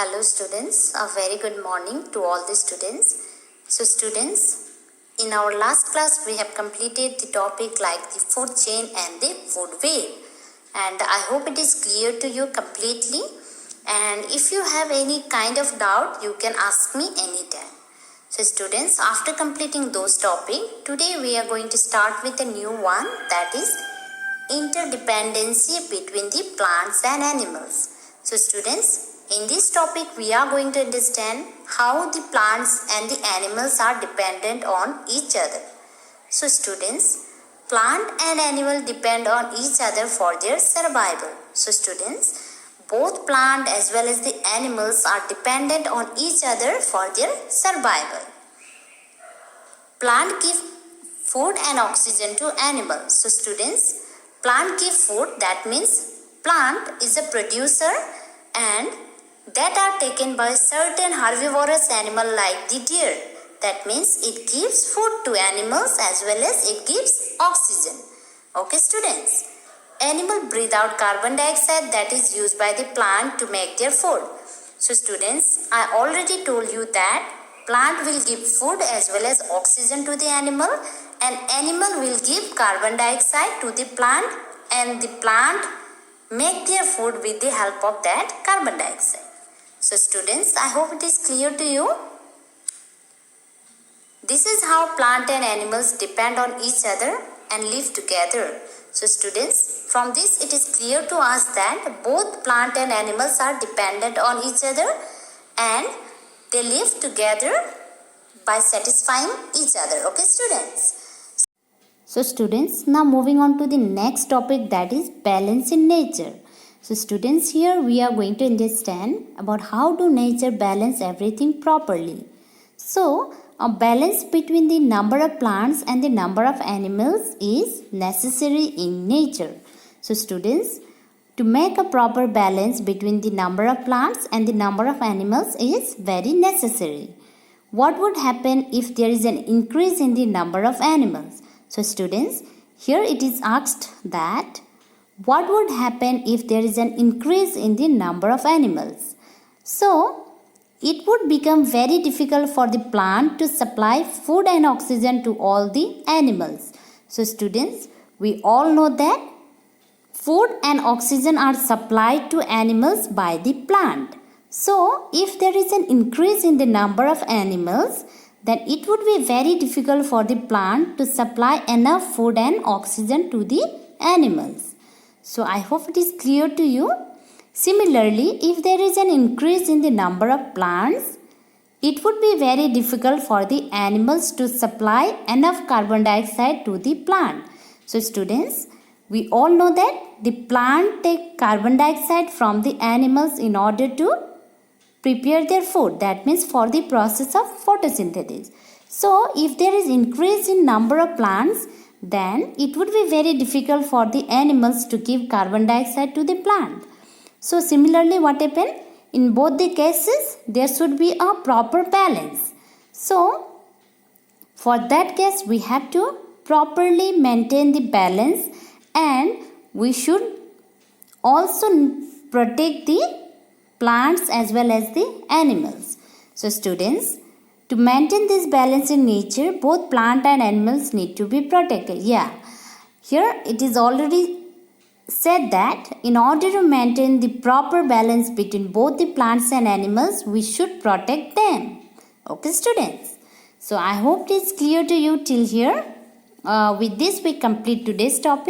Hello students, a very good morning to all the students. So students, in our last class we have completed the topic like the food chain and the food web, and I hope it is clear to you completely, and if you have any kind of doubt you can ask me anytime. So students, after completing those topics, today we are going to start with a new one, that is interdependency between the plants and animals. So students, in this topic we are going to understand how the plants and the animals are dependent on each other. So students, plant and animal depend on each other for their survival. So students, both plant as well as the animals are dependent on each other for their survival. Plant give food and oxygen to animals. So students, plant give food, that means plant is a producer and that are taken by certain herbivorous animal like the deer. That means it gives food to animals as well as it gives oxygen. Okay students, animal breathe out carbon dioxide that is used by the plant to make their food. So students, I already told you that plant will give food as well as oxygen to the animal, and animal will give carbon dioxide to the plant, and the plant make their food with the help of that carbon dioxide. So students, I hope it is clear to you. This is how plant and animals depend on each other and live together. So students, from this it is clear to us that both plant and animals are dependent on each other and they live together by satisfying each other. Okay students? So students, now moving on to the next topic, that is balance in nature. So students, here we are going to understand about how to nature balance everything properly. So a balance between the number of plants and the number of animals is necessary in nature. So students, to make a proper balance between the number of plants and the number of animals is very necessary. What would happen if there is an increase in the number of animals? So students, here it is asked that what would happen if there is an increase in the number of animals? So, it would become very difficult for the plant to supply food and oxygen to all the animals. So, students, we all know that food and oxygen are supplied to animals by the plant. So, if there is an increase in the number of animals, then it would be very difficult for the plant to supply enough food and oxygen to the animals. So I hope it is clear to you. Similarly, if there is an increase in the number of plants, it would be very difficult for the animals to supply enough carbon dioxide to the plant. So students, we all know that the plant take carbon dioxide from the animals in order to prepare their food. That means for the process of photosynthesis. So if there is increase in number of plants, then it would be very difficult for the animals to give carbon dioxide to the plant. So similarly, what happened? In both the cases, there should be a proper balance. So for that case, we have to properly maintain the balance, and we should also protect the plants as well as the animals. So students, to maintain this balance in nature, both plant and animals need to be protected. Yeah, here it is already said that in order to maintain the proper balance between both the plants and animals, we should protect them. Okay students? So I hope it is clear to you till here. With this we complete today's topic.